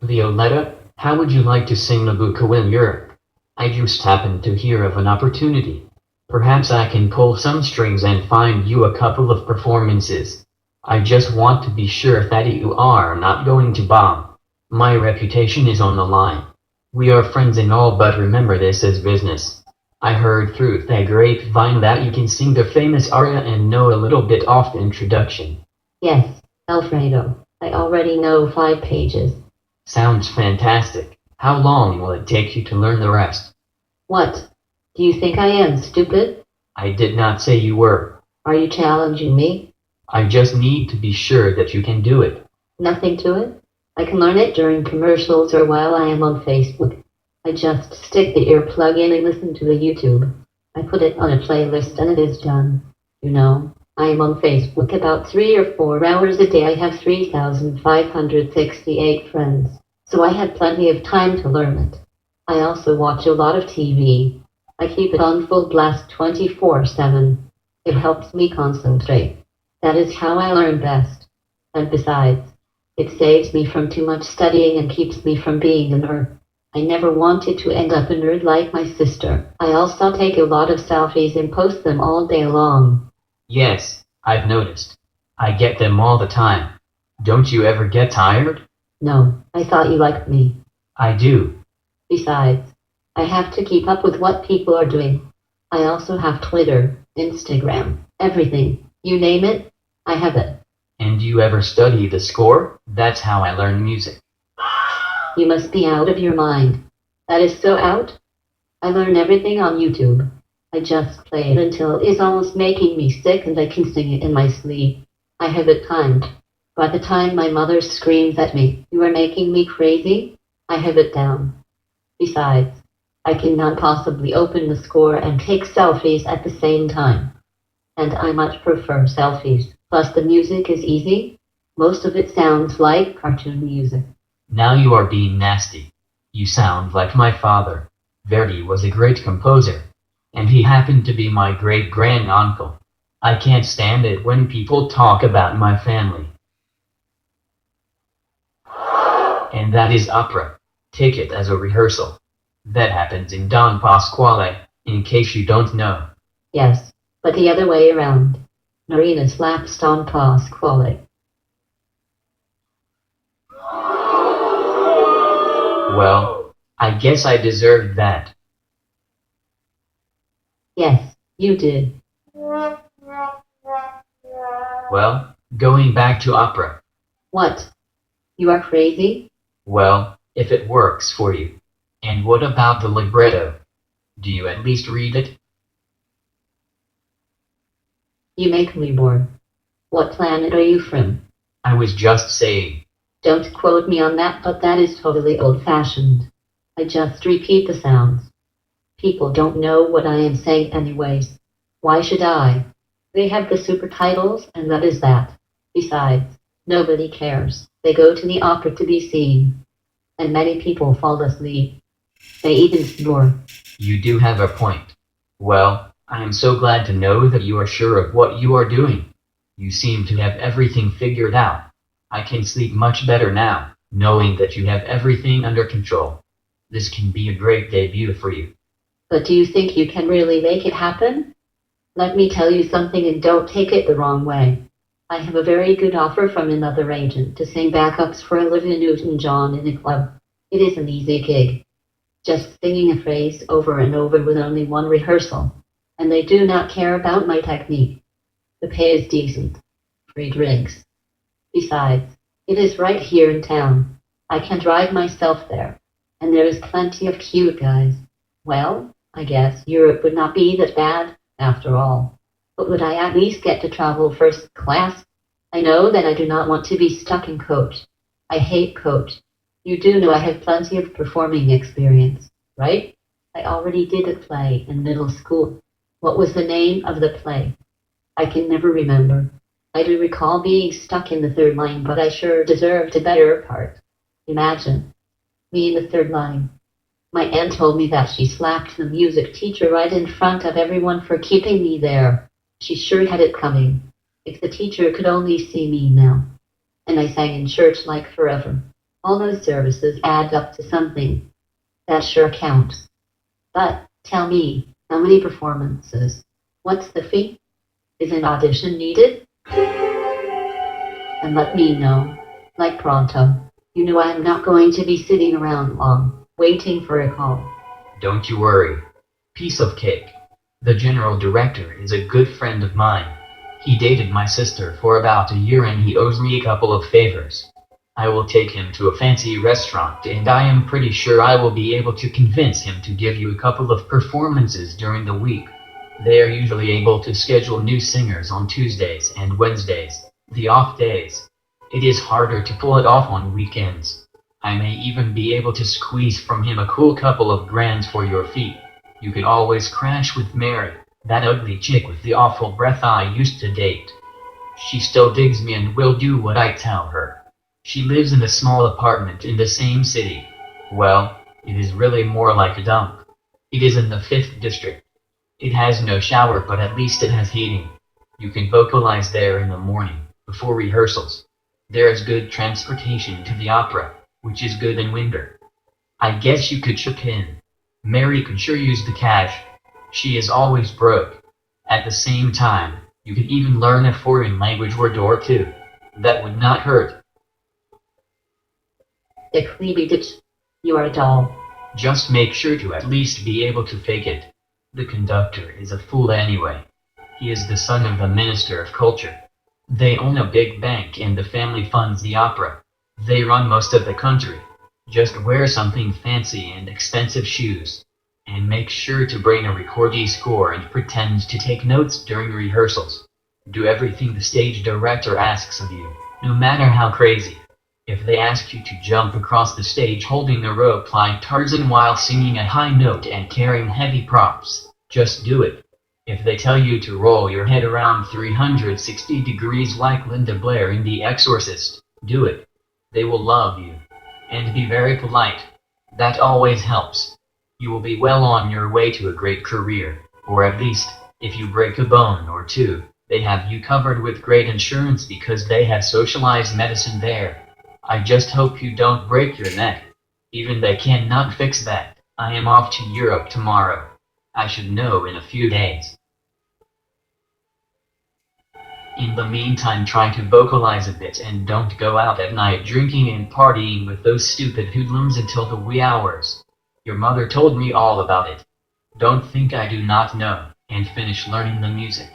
Violetta, how would you like to sing Nabucco in Europe? I just happened to hear of an opportunity. Perhaps I can pull some strings and find you a couple of performances. I just want to be sure that you are not going to bomb. My reputation is on the line. We are friends and all, but remember this is business. I heard through the grapevine that you can sing the famous aria and know a little bit off the introduction. Yes, Alfredo. I already know 5 pages. Sounds fantastic. How long will it take you to learn the rest? What? Do you think I am stupid? I did not say you were. Are you challenging me? I just need to be sure that you can do it. Nothing to it? I can learn it during commercials or while I am on Facebook. I just stick the earplug in and listen to the YouTube. I put it on a playlist and it is done. You know, I am on Facebook about 3 or 4 hours a day. I have 3,568 friends, so I had plenty of time to learn it. I also watch a lot of TV. I keep it on full blast 24/7. It helps me concentrate. That is how I learn best. And besides, it saves me from too much studying and keeps me from being a nerd. I never wanted to end up a nerd like my sister. I also take a lot of selfies and post them all day long. Yes, I've noticed. I get them all the time. Don't you ever get tired? No, I thought you liked me. I do. Besides, I have to keep up with what people are doing. I also have Twitter, Instagram, everything. You name it, I have it. And you ever study the score? That's how I learn music. You must be out of your mind. That is so out. I learn everything on YouTube. I just play it until it is almost making me sick and I can sing it in my sleep. I have it timed. By the time my mother screams at me, "You are making me crazy," I have it down. Besides, I cannot possibly open the score and take selfies at the same time. And I much prefer selfies. Plus the music is easy. Most of it sounds like cartoon music. Now you are being nasty. You sound like my father. Verdi was a great composer. And he happened to be my great-grand-uncle. I can't stand it when people talk about my family. And that is opera. Take it as a rehearsal. That happens in Don Pasquale, in case you don't know. Yes, but the other way around. Marina slaps Don Pasquale. Well, I guess I deserved that. Yes, you did. Well, going back to opera. What? You are crazy? Well, if it works for you. And what about the libretto? Do you at least read it? You make me bored. What planet are you from? I was just saying. Don't quote me on that, but that is totally old-fashioned. I just repeat the sounds. People don't know what I am saying anyways. Why should I? They have the super titles, and that is that. Besides, nobody cares. They go to the opera to be seen. And many people fall asleep. They even snore. You do have a point. Well, I am so glad to know that you are sure of what you are doing. You seem to have everything figured out. I can sleep much better now, knowing that you have everything under control. This can be a great debut for you. But do you think you can really make it happen? Let me tell you something and don't take it the wrong way. I have a very good offer from another agent to sing backups for Olivia Newton-John in a club. It is an easy gig. Just singing a phrase over and over with only one rehearsal. And they do not care about my technique. The pay is decent. Free drinks. Besides, it is right here in town. I can drive myself there. And there is plenty of cute guys. Well, I guess Europe would not be that bad, after all. But would I at least get to travel first class? I know that I do not want to be stuck in coach. I hate coach. You do know I have plenty of performing experience, right? I already did a play in middle school. What was the name of the play? I can never remember. I do recall being stuck in the third line, but I sure deserved a better part. Imagine, me in the third line. My aunt told me that she slapped the music teacher right in front of everyone for keeping me there. She sure had it coming. If the teacher could only see me now. And I sang in church like forever. All those services add up to something. That sure counts. But tell me, how many performances? What's the fee? Is an audition needed? And let me know, like pronto. You know I'm not going to be sitting around long, waiting for a call. Don't you worry. Piece of cake. The general director is a good friend of mine. He dated my sister for about a year and he owes me a couple of favors. I will take him to a fancy restaurant and I am pretty sure I will be able to convince him to give you a couple of performances during the week. They are usually able to schedule new singers on Tuesdays and Wednesdays, the off days. It is harder to pull it off on weekends. I may even be able to squeeze from him a cool couple of grand for your fee. You could always crash with Mary, that ugly chick with the awful breath I used to date. She still digs me and will do what I tell her. She lives in a small apartment in the same city. Well, it is really more like a dump. It is in the 5th district. It has no shower, but at least it has heating. You can vocalize there in the morning, before rehearsals. There is good transportation to the opera, which is good in winter. I guess you could chip in. Mary could sure use the cash. She is always broke. At the same time, you could even learn a foreign language word or two. That would not hurt. Ditch. You are a doll. Just make sure to at least be able to fake it. The conductor is a fool anyway. He is the son of the Minister of Culture. They own a big bank and the family funds the opera. They run most of the country. Just wear something fancy and expensive shoes. And make sure to bring a recordee score and pretend to take notes during rehearsals. Do everything the stage director asks of you, no matter how crazy. If they ask you to jump across the stage holding a rope like Tarzan while singing a high note and carrying heavy props, just do it. If they tell you to roll your head around 360 degrees like Linda Blair in The Exorcist, do it. They will love you. And be very polite. That always helps. You will be well on your way to a great career, or at least, if you break a bone or two, they have you covered with great insurance because they have socialized medicine there. I just hope you don't break your neck. Even they cannot fix that. I am off to Europe tomorrow. I should know in a few days. In the meantime, try to vocalize a bit and don't go out at night drinking and partying with those stupid hoodlums until the wee hours. Your mother told me all about it. Don't think I do not know, and finish learning the music.